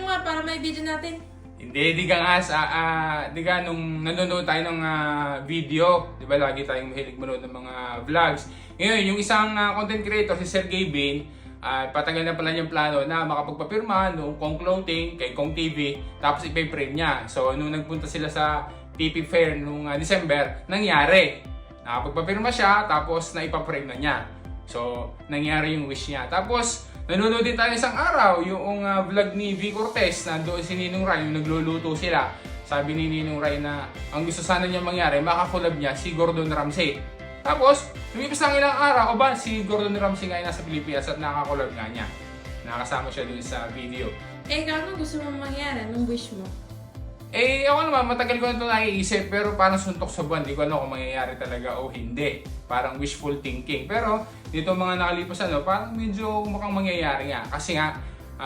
mo nga para may video natin. Hindi, di ka nga, di ka nung nanonood tayo ng video, di ba lagi tayong mahilig manood ng mga vlogs. Ngayon, yung isang content creator, si Sergey Bain, patagal na pala niyang plano na makapagpapirma noong Kong Clothing kay Kong TV, tapos ipe-frame niya. So, nung nagpunta sila sa TP Fair noong December, nangyari. Nakapagpapirma siya, tapos naipa-frame na niya. So, nangyari yung wish niya. Tapos, nanonood din tayo isang araw, yung vlog ni V. Cortez, nandoon si Ninong Ray, yung nagluluto sila. Sabi ni Ninong Ray na ang gusto sana niya mangyari, makakulab niya si Gordon Ramsay. Tapos, lumipas ng ilang araw, o ba, si Gordon Ramsay nga ay nasa Pilipinas at nakakulab nga niya. Nakasama siya dun sa video. Eh, ikaw ano gusto mong mangyari? Anong wish mo? Eh, ako naman, matagal ko na ito naiisip, pero parang suntok sa buwan, di ko alam kung mangyayari talaga o hindi. Parang wishful thinking. Pero, dito mga nakalipas parang medyo mukhang mangyayari nga. Kasi nga,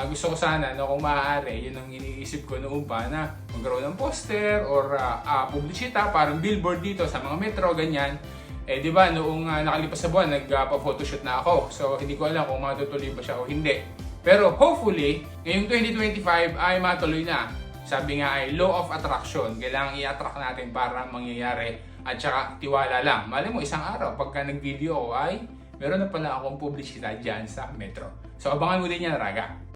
gusto ko sana, kung maaari, yun ang iniisip ko noong pa na magkaroon ng poster or publicita, parang billboard dito sa mga metro, ganyan. Eh, di ba, noong nakalipas sa buwan, nagpa-photoshoot na ako. So, hindi ko alam kung matutuloy ba siya o hindi. Pero, hopefully, ngayong 2025 ay matuloy na. Sabi nga ay law of attraction. Kailangan i-attract natin para mangyayari at saka tiwala lang. Malay mo, isang araw, pagka nag-video ako ay meron na pala akong publicity dyan sa metro. So, abangan mo din yan, Raga.